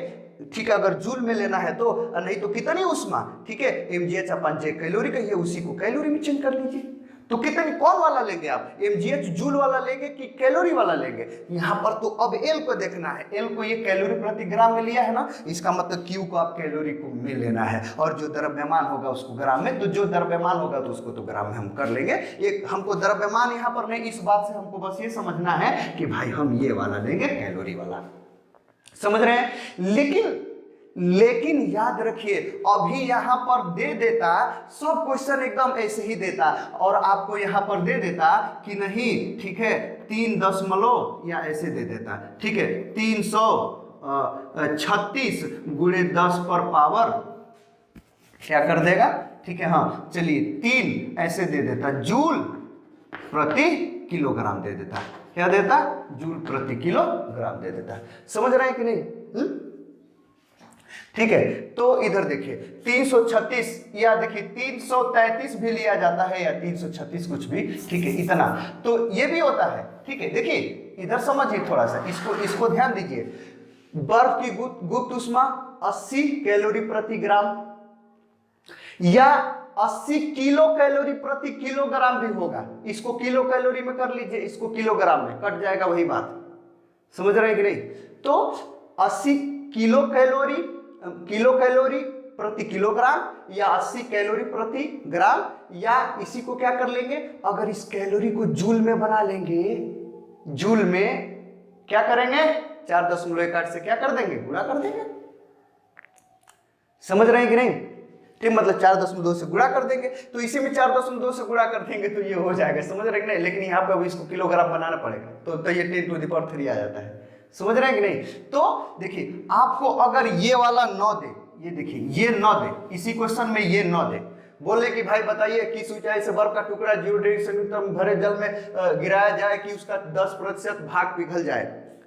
ठीक है, अगर जूल में लेना है तो, नहीं तो कितनी ऊष्मा, ठीक है, mgh अपन जे कैलोरी कहिए, उसी को कैलोरी में चेंज कर लीजिए। तो कितनी, कौन वाला लेंगे आप, mgh जूल वाला लेंगे कि कैलोरी वाला लेंगे। यहाँ पर तो अब L को देखना है, L को ये कैलोरी प्रति ग्राम में लिया है ना, इसका मतलब Q को आप कैलोरी को में लेना है, और जो द्रव्यमान होगा उसको ग्राम में। तो जो द्रव्यमान होगा तो उसको तो ग्राम में हम कर लेंगे। ये हमको द्रव्यमान यहाँ पर नहीं, इस बात से हमको बस ये समझना है कि भाई हम ये वाला लेंगे, कैलोरी वाला। समझ रहे हैं। लेकिन याद रखिए, अभी यहां पर दे देता, सब क्वेश्चन एकदम ऐसे ही देता और आपको यहां पर दे देता कि नहीं, ठीक है, 3 दशमलव या ऐसे दे देता, ठीक है, 336 गुणे 10 पर पावर क्या कर देगा, ठीक है, हाँ चलिए 3 ऐसे दे देता, जूल प्रति किलोग्राम दे देता। क्या देता, जूल प्रति किलोग्राम दे देता। समझ रहे हैं कि नहीं। ठीक है, तो इधर देखिए 336 या देखिए 333 भी लिया जाता है या 336 कुछ भी, ठीक है, इतना तो ये भी होता है। ठीक है, देखिए इधर समझिए थोड़ा सा, इसको ध्यान दीजिए। बर्फ की गुप्त ऊष्मा 80 कैलोरी प्रति ग्राम या 80 किलो कैलोरी प्रति किलोग्राम भी होगा। इसको किलो कैलोरी में कर लीजिए, इसको किलोग्राम में, कट जाएगा वही बात। समझ रहे हैं कि नहीं। तो 80 किलो कैलोरी प्रति किलोग्राम या 80 कैलोरी प्रति ग्राम, या इसी को क्या कर लेंगे, अगर इस कैलोरी को जूल में बना लेंगे, जूल में क्या करेंगे, 4.1 से क्या कर देंगे, गुणा कर देंगे। समझ रहे हैं कि नहीं। ठीक, मतलब 4.2 से गुणा कर देंगे, तो इसी में 4.2 से गुणा कर देंगे तो ये हो जाएगा। समझ रहे हैं कि नहीं। लेकिन यहाँ पे अब इसको किलोग्राम बनाना पड़ेगा, तो ये 10⁻³ आ जाता है। समझ रहे हैं कि नहीं। तो देखिए आपको अगर ये वाला 9 दे, ये देखिए ये 9 दे, इसी क्वेश्चन में ये 9 दे, बोले कि भाई बताइए किस ऊंचाई से बर्फ का टुकड़ा 0 सेंटीमीटर भरे जल में गिराया जाए कि उसका 10% भाग पिघल जाए।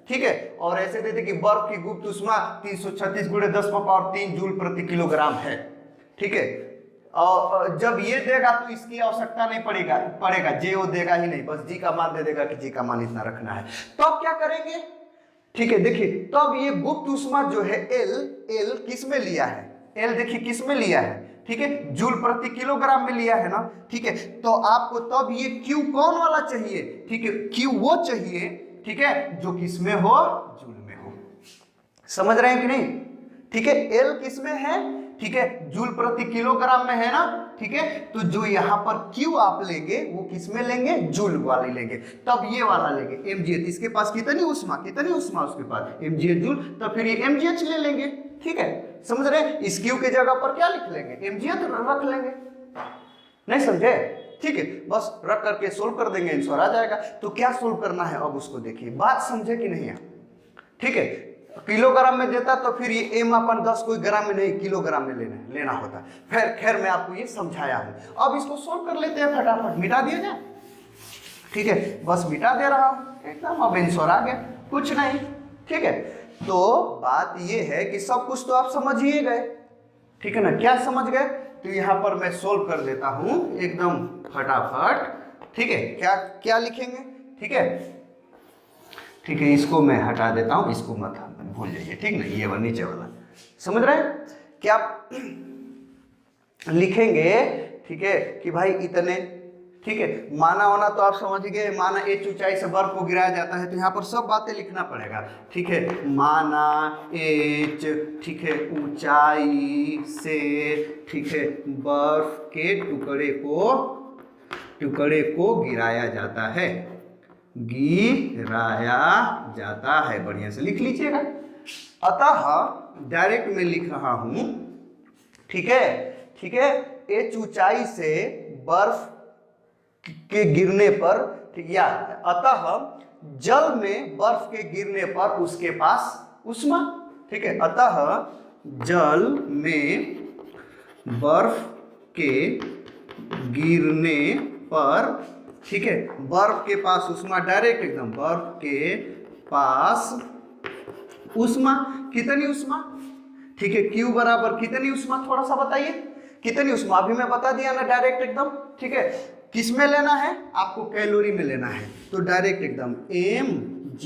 ठीक है, और ऐसे देते कि बर्फ की गुप्त ऊष्मा 336 गुणे 10⁻³ जूल प्रति किलोग्राम है। ठीक है, और जब ये देगा तो इसकी आवश्यकता नहीं पड़ेगा, जे वो देगा ही नहीं, बस जी का मान दे देगा कि जी का मान इतना रखना है। तो अब क्या करेंगे, ठीक है, देखिए तो अब ये गुप्त ऊष्मा जो है एल किस में लिया है, एल देखिए किस में लिया है, ठीक है, जूल प्रति किलोग्राम में लिया है ना। ठीक है, तो आपको तब ये क्यू कौन वाला चाहिए, ठीक है, क्यू वो चाहिए, ठीक है, जो किस में हो, जूल में हो। समझ रहे हैं कि नहीं। ठीक है, एल किस में है, ठीक है, जूल प्रति किलोग्राम में है ना। ठीक है, तो जो यहाँ पर Q आप लेंगे वो किस में लेंगे, जूल वाली लेंगे। तब ये वाला लेंगे mgh, इसके पास कितनी ऊष्मा उसके पास mgh जूल, तो फिर ये mgh ले लेंगे। ठीक है, समझ रहे हैं। इस Q के जगह पर क्या लिख लेंगे, mgh रख लेंगे। नहीं समझे। ठीक है, बस रख करके सोल्व कर देंगे, आंसर आ जाएगा। तो क्या सोल्व करना है अब उसको देखिए, बात समझे कि नहीं। ठीक है, किलोग्राम में देता तो फिर ये m अपन 10 कोई ग्राम में नहीं, किलोग्राम में लेना होता। फिर खैर मैं आपको ये समझाया हूं। अब इसको सोल्व कर लेते हैं, फटाफट मिटा दिया जाए। ठीक है, बस मिटा दे रहा हूं एकदम, अब आंसर आ गया, कुछ नहीं। ठीक है, तो बात ये है कि सब कुछ तो आप समझ ही गए। ठीक है ना, क्या समझ गए। तो यहाँ पर मैं सोल्व कर देता हूं एकदम फटाफट। ठीक है, क्या लिखेंगे, ठीक है, ठीक है, इसको मैं हटा देता हूं, इसको मत भूल जाइए। ठीक ना, ये वाला नीचे वाला, समझ रहे हैं। क्या लिखेंगे, ठीक है, कि भाई इतने ठीक है, माना होना तो आप समझ गए, माना एच ऊंचाई से बर्फ को गिराया जाता है, तो यहाँ पर सब बातें लिखना पड़ेगा। ठीक है, माना एच, ठीक है, ऊंचाई से, ठीक है, बर्फ के टुकड़े को गिराया जाता है, गिराया जाता है। बढ़िया से लिख लीजिएगा। अतः डायरेक्ट में लिख रहा हूं, ठीक है, ठीक है, एच ऊंचाई से बर्फ के गिरने पर, ठीक, या अतः जल में बर्फ के गिरने पर उसके पास उष्मा, ठीक है, अतः जल में बर्फ के गिरने पर, ठीक है, बर्फ के पास उष्मा, डायरेक्ट एकदम, बर्फ के पास उष्मा, कितनी उष्मा, ठीक है, Q बराबर कितनी उष्मा, थोड़ा सा बताइए कितनी उष्मा, अभी मैं बता दिया ना डायरेक्ट एकदम। ठीक है, किस में लेना है आपको, कैलोरी में लेना है, तो डायरेक्ट एकदम mgh,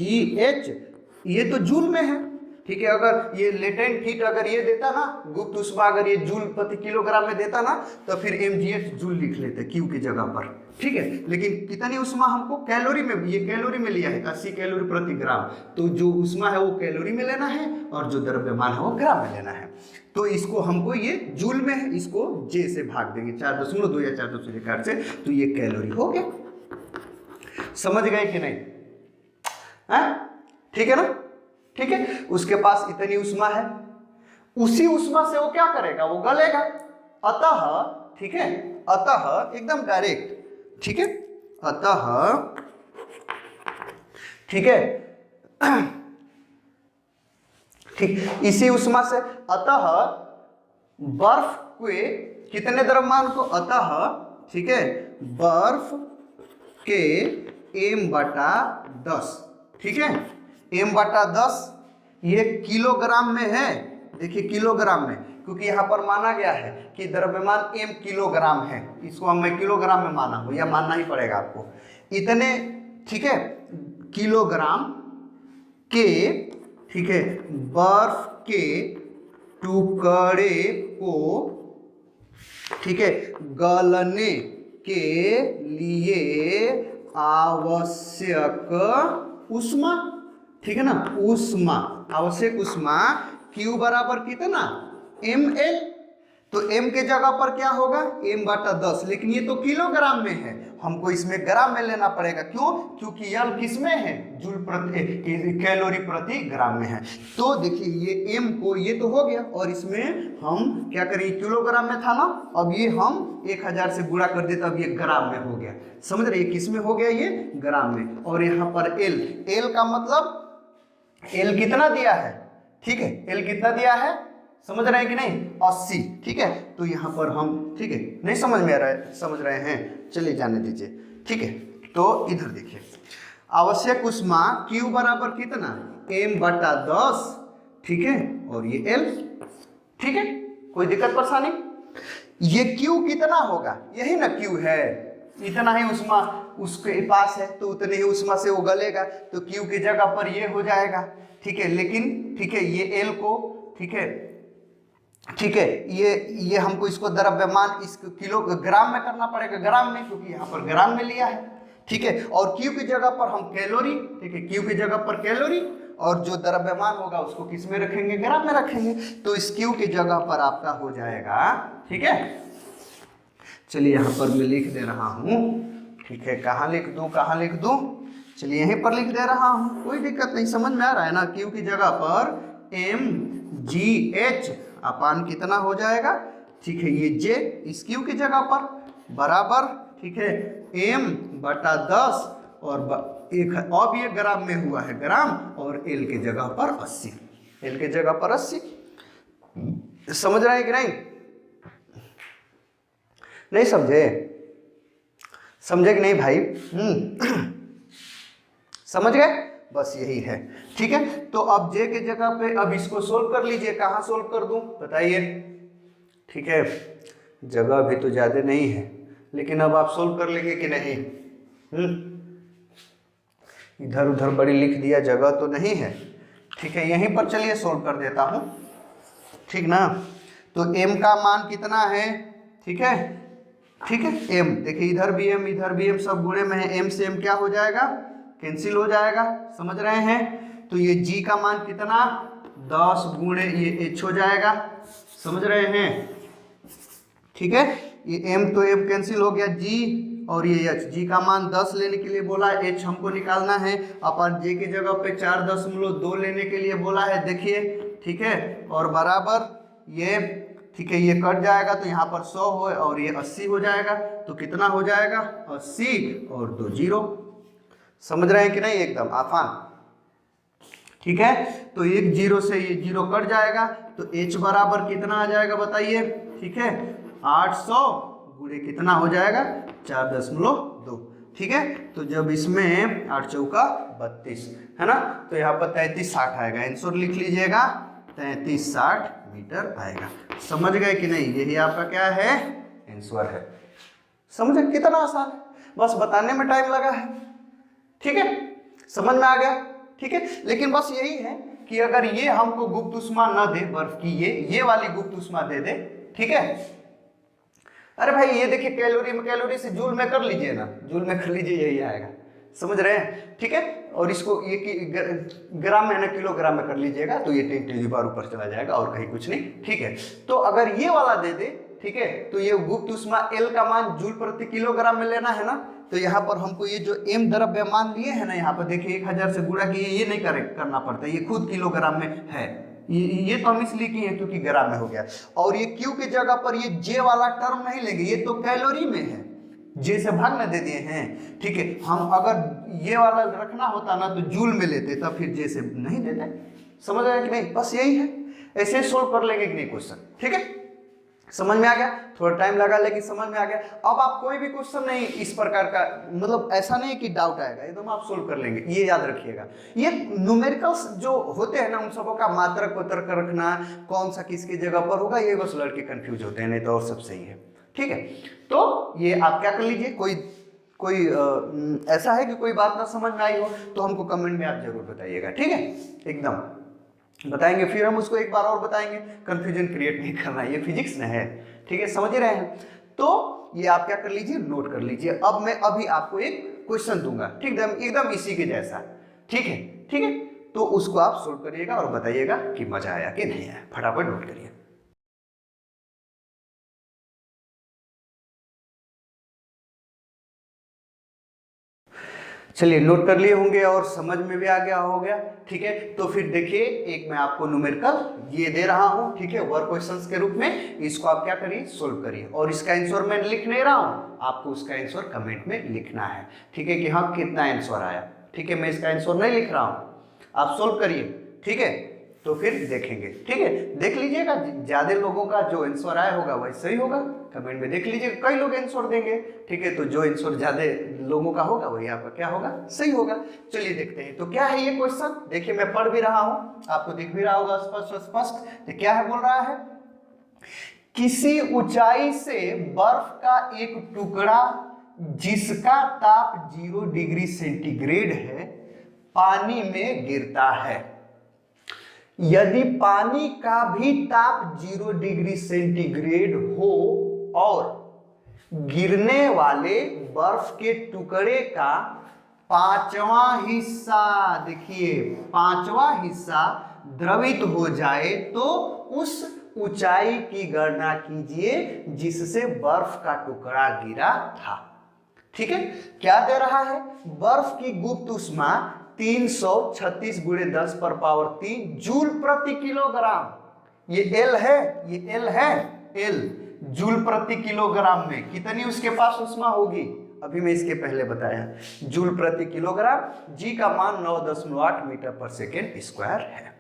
ये तो जूल में है। ठीक है, अगर ये लेटेंट हीट अगर ये देता ना, गुप्त उष्मा अगर ये जूल प्रति किलोग्राम में देता ना, तो फिर mgh जूल लिख लेते Q की जगह पर। ठीक है, लेकिन कितनी उष्मा हमको कैलोरी में, ये कैलोरी में लिया है 80 कैलोरी प्रति ग्राम, तो जो उष्मा है वो कैलोरी में लेना है और जो द्रव्यमान है वो ग्राम में लेना है। तो इसको हमको, ये जूल में है, इसको J से भाग देंगे 4.2 या 4.4 से, तो ये कैलोरी हो गया। समझ गए कि नहीं? ठीक है ना? ठीक है, उसके पास इतनी उष्मा है, उसी उष्मा से वो क्या करेगा, वो गलेगा। अतः, ठीक है, अतः एकदम डायरेक्ट, ठीक है, अतः, ठीक है, ठीक, इसी उष्मा से, अतः बर्फ के कितने द्रव्यमान को, अतः, ठीक है, बर्फ के m/10, ठीक है, m/10 ये किलोग्राम में है। देखिए किलोग्राम में, क्योंकि यहाँ पर माना गया है कि द्रव्यमान m किलोग्राम है, इसको हम मैं किलोग्राम में माना हूँ, या मानना ही पड़ेगा आपको इतने, ठीक है, किलोग्राम के, ठीक है, बर्फ के टुकड़े को, ठीक है, गलने के लिए आवश्यक उष्मा, ठीक है ना, उष्मा, आवश्यक उष्मा Q बराबर कितना, ml, तो m के जगह पर क्या होगा, m/10, लेकिन ये तो किलोग्राम में है, हमको इसमें ग्राम में लेना पड़ेगा। क्यों? क्योंकि L किस में है, जूल प्रति, कैलोरी प्रति ग्राम में है। तो देखिए ये m को, ये तो हो गया, और इसमें हम क्या करें, किलोग्राम में था ना, अब ये हम 1000 से गुणा कर देते, अब ये ग्राम में हो गया। समझ रहे, किस में हो गया, ये ग्राम में। और यहाँ पर L का मतलब, L कितना दिया है, ठीक है, L कितना दिया है, समझ रहे हैं कि नहीं, 80, ठीक है, तो यहाँ पर हम, ठीक है, नहीं समझ में आ रहा है, समझ रहे हैं, चलिए जाने दीजिए। ठीक है, तो इधर देखिए, आवश्यक उष्मा Q बराबर कितना, m/10, ठीक है, और ये L, ठीक है, कोई दिक्कत परेशानी, ये Q कितना होगा, यही ना Q है, इतना ही उष्मा उसके पास है, तो उतने ही उष्मा से वो गलेगा, तो Q की जगह पर ये हो जाएगा। ठीक है, लेकिन, ठीक है, ये L को, ठीक है, ठीक है, ये हमको इसको द्रव्यमान इस किलोग्राम में करना पड़ेगा, ग्राम में, क्योंकि यहाँ पर ग्राम में लिया है। ठीक है, और Q की जगह पर हम कैलोरी, ठीक है, Q की जगह पर कैलोरी, और जो द्रव्यमान होगा उसको किस में रखेंगे, ग्राम में रखेंगे, तो इस Q की जगह पर आपका हो जाएगा। ठीक है, चलिए यहाँ पर मैं लिख दे रहा हूँ, ठीक है, कहाँ लिख दूँ, कहाँ लिख दूँ, चलिए यहीं पर लिख दे रहा हूँ, कोई दिक्कत नहीं, समझ में आ रहा है ना। Q की जगह पर mgh अपान कितना हो जाएगा, ठीक है, ये J इस Q की जगह पर बराबर, ठीक है, m/10, और एक, अब ये ग्राम में हुआ है, ग्राम, और L की जगह पर 80, L की जगह पर 80। समझ रहे हैं कि नहीं, नहीं समझे, समझे कि नहीं भाई? समझ गए, बस यही है। ठीक है, तो अब J के जगह पे अब इसको सोल्व कर लीजिए, कहाँ सोल्व कर दूं बताइए। ठीक है, जगह भी तो ज्यादा नहीं है, लेकिन अब आप सोल्व कर लेंगे कि नहीं? इधर उधर बड़ी लिख दिया, जगह तो नहीं है। ठीक है, यहीं पर चलिए सोल्व कर देता हूं, ठीक ना। तो m का मान कितना है, ठीक है, ठीक है। m देखिए इधर भी m इधर भी m सब गुणे में है, m से m क्या हो जाएगा, कैंसिल हो जाएगा, समझ रहे हैं। तो ये g का मान कितना 10 गुणे ये h हो जाएगा, समझ रहे हैं। ठीक है, ये m तो m कैंसिल हो गया, g और ये h, g का मान 10 लेने के लिए बोला है, h हमको निकालना है, अपन j की जगह पे 4.2 लेने के लिए बोला है, देखिए ठीक है। और बराबर ये, ठीक है, ये कट जाएगा तो यहाँ पर 100 हो और ये 80 हो जाएगा, तो कितना हो जाएगा 80 और 2 0। समझ रहे हैं कि नहीं, एकदम आसान। ठीक है, तो एक 0 से ये 0 कट जाएगा, तो h बराबर कितना आ जाएगा बताइए। ठीक है, 800 गुणे कितना हो जाएगा 4.2। ठीक है, तो जब इसमें 8 चौका 32 है ना, तो यहाँ पर 3360 आएगा, आंसर लिख लीजिएगा 3360 मीटर आएगा। समझ गए कि नहीं, यही आपका क्या है आंसर है। समझे कितना आसान है, बस बताने में टाइम लगा है। ठीक है, समझ में आ गया। ठीक है, लेकिन बस यही है कि अगर ये हमको गुप्त ऊष्मा न दे, बर्फ की ये वाली गुप्त ऊष्मा दे दे, ठीक है। अरे भाई ये देखिए कैलोरी में, कैलोरी से जूल में कर लीजिए ना, जूल में कर लीजिए, यही आएगा, समझ रहे हैं। ठीक है, और इसको ये ग्राम में ना किलोग्राम में कर लीजिएगा, तो ये 10 टू द पावर ऊपर चला जाएगा और कहीं कुछ नहीं। ठीक है, तो अगर ये वाला दे दे, ठीक है, तो ये गुप्त ऊष्मा L का मान जूल प्रति किलोग्राम में लेना है ना, तो यहाँ पर हमको ये जो m द्रव्यमान लिए है ना, यहाँ पर देखिए 1000 से गुणा किए, ये नहीं करना पड़ता, ये खुद किलोग्राम में है। ये तो हम इसलिए किए हैं क्योंकि ग्राम में हो गया, और ये Q की जगह पर ये J वाला टर्म नहीं लेंगे, ये तो कैलोरी में है, J से भाग न दे दिए हैं। ठीक है, हम अगर ये वाला रखना होता ना तो जूल में लेते, तब फिर J से नहीं देते। समझ आया कि नहीं, बस यही है, ऐसे सोल्व कर लेंगे कि नहीं क्वेश्चन। ठीक है, समझ में आ गया, थोड़ा टाइम लगा लेकिन समझ में आ गया। अब आप कोई भी क्वेश्चन नहीं इस प्रकार का, मतलब ऐसा नहीं कि डाउट आएगा, एकदम आप सोल्व कर लेंगे, ये याद रखिएगा। ये न्यूमेरिकल्स जो होते हैं ना, उन सबों का मात्रक वत्रक रखना, कौन सा किसकी जगह पर होगा, ये बस लड़के कंफ्यूज होते हैं, नहीं तो और सब सही है। ठीक है, तो ये आप क्या कर लीजिए, कोई ऐसा है कि कोई बात ना समझ में आई हो तो हमको कमेंट में आप जरूर बताइएगा। ठीक है, एकदम बताएंगे, फिर हम उसको एक बार और बताएंगे, कंफ्यूजन क्रिएट नहीं करना, ये फिजिक्स में है। ठीक है, समझ रहे हैं। तो ये आप क्या कर लीजिए, नोट कर लीजिए। अब मैं अभी आपको एक क्वेश्चन दूंगा, ठीक है, एकदम इसी के जैसा। ठीक है, ठीक है, तो उसको आप सोल्व करिएगा और बताइएगा कि मजा आया कि नहीं आया, फटाफट नोट करिए। चलिए, नोट कर लिए होंगे और समझ में भी आ गया होगा। ठीक है, तो फिर देखिए, एक मैं आपको न्यूमेरिकल ये दे रहा हूं, ठीक है, वर्क क्वेश्चंस के रूप में, इसको आप क्या करिए, सोल्व करिए, और इसका आंसर मैं लिख नहीं रहा हूं, आपको उसका आंसर कमेंट में लिखना है। ठीक है, कि हाँ कितना आंसर आया। ठीक है, मैं इसका आंसर नहीं लिख रहा हूं, आप सोल्व करिए। ठीक है, तो फिर देखेंगे। ठीक है, देख लीजिएगा, ज्यादा लोगों का जो आंसर आया होगा वही सही होगा, कमेंट में देख लीजिएगा, कई लोग आंसर देंगे। ठीक है, तो जो आंसर ज्यादा लोगों का होगा वही आपका क्या होगा, सही होगा। चलिए देखते हैं, तो क्या है ये क्वेश्चन, देखिए मैं पढ़ भी रहा हूं, आपको दिख भी रहा होगा स्पष्ट। तो क्या है, बोल रहा है, किसी ऊंचाई से बर्फ का एक टुकड़ा जिसका ताप 0 डिग्री सेंटीग्रेड है पानी में गिरता है। यदि पानी का भी ताप 0 डिग्री सेंटीग्रेड हो और गिरने वाले बर्फ के टुकड़े का 5वां हिस्सा, देखिए 5वां हिस्सा द्रवित हो जाए, तो उस ऊंचाई की गणना कीजिए जिससे बर्फ का टुकड़ा गिरा था। ठीक है, क्या दे रहा है, बर्फ की गुप्त ऊष्मा 336 गुणे 10 पर पावर 3 जूल प्रति किलोग्राम। ये एल है, ये एल है, एल जूल प्रति किलोग्राम में कितनी उसके पास ऊष्मा होगी, अभी मैं इसके पहले बताया, जूल प्रति किलोग्राम। जी का मान 9.8 मीटर पर सेकेंड स्क्वायर है।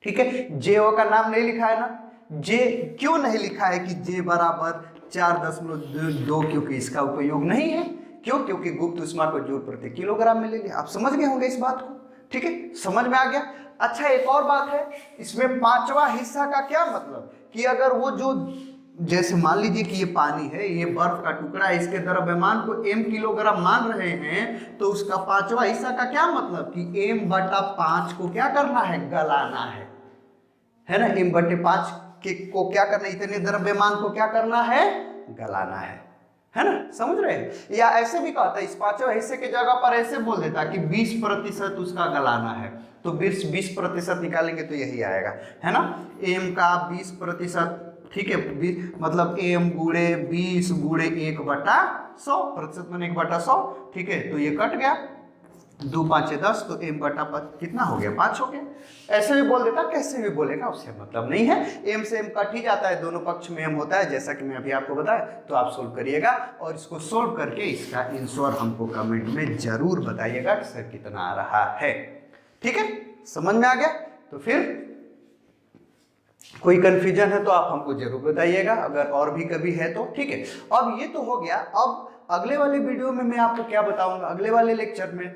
ठीक है, जे ओ का नाम नहीं लिखा है ना, जे क्यों नहीं लिखा है कि जे बराबर 4.2, क्योंकि इसका उपयोग नहीं है। क्यों, क्योंकि गुप्त ऊष्मा को जूल प्रति किलोग्राम में ले लिया। आप समझ गए होंगे इस बात को। ठीक है, समझ में आ गया। अच्छा, एक और बात है, इसमें 5वां हिस्सा का क्या मतलब, कि अगर वो जो, जैसे मान लीजिए कि ये पानी है, ये बर्फ का टुकड़ा है, इसके द्रव्यमान को m किलोग्राम मान रहे हैं, तो उसका 5वां हिस्सा का क्या मतलब कि m/5 को क्या करना है, गलाना है ना, m/5 को क्या करना है, इतने द्रव्यमान को क्या करना है, गलाना है। है ना, समझ रहे हैं। या ऐसे भी कहता है, इस पांचों हिस्से की जगह पर ऐसे बोल देता कि 20% उसका गलाना है, तो 20% निकालेंगे तो यही आएगा, है ना। m का 20%, ठीक है, मतलब m गुणे 20 गुणे 1/100, प्रतिशत मैंने 1/100, ठीक है, तो ये कट गया, 2 5 10, तो m बटा कितना हो गया, 5 हो गया। ऐसे भी बोल देता, कैसे भी बोलेगा उससे मतलब नहीं है, m से m कट ही जाता है, दोनों पक्ष में m होता है, जैसा कि मैं अभी आपको बताया। तो आप सोल्व करिएगा और इसको सोल्व करके इसका आंसर हमको कमेंट में जरूर बताइएगा कि सर कितना आ रहा है। ठीक है, समझ में आ गया। तो फिर कोई कंफ्यूजन है तो आप हमको जरूर बताइएगा, अगर और भी कभी है तो। ठीक है, अब ये तो हो गया। अब अगले वाले वीडियो में मैं आपको क्या बताऊंगा, अगले वाले लेक्चर में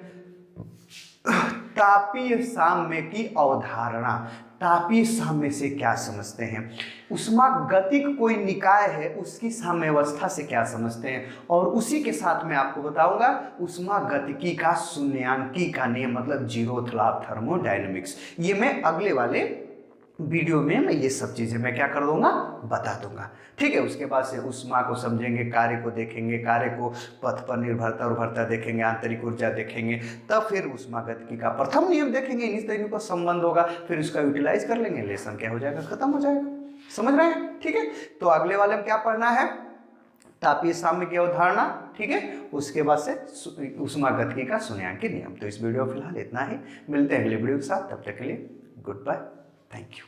तापीय साम्य की अवधारणा। तापीय साम्य से क्या समझते हैं, उष्मागतिक कोई निकाय है उसकी साम्यावस्था से क्या समझते हैं, और उसी के साथ मैं आपको बताऊंगा उष्मागतिकी का शून्याङ्की का नियम, मतलब जीरोथ लॉ ऑफ थर्मोडायनेमिक्स। ये मैं अगले वाले वीडियो में मैं ये सब चीजें मैं क्या कर दूंगा, बता दूंगा। ठीक है, उसके बाद से उष्मा को समझेंगे, कार्य को देखेंगे, कार्य को पथ पर निर्भरता उर्भरता देखेंगे, आंतरिक ऊर्जा देखेंगे, तब फिर उष्मागतिकी का प्रथम नियम देखेंगे, इन तीनों का संबंध होगा, फिर उसका यूटिलाइज कर लेंगे, लेसन क्या हो जाएगा, खत्म हो जाएगा। समझ रहे हैं। ठीक है, तो अगले वाले में क्या पढ़ना है, तापीय साम्य की अवधारणा। ठीक है, उसके बाद से उष्मागतिकी का शून्याङ्की नियम। तो इस वीडियो फिलहाल इतना ही, मिलते हैं अगले वीडियो के साथ, तब तक के लिए गुड बाय, थैंक यू।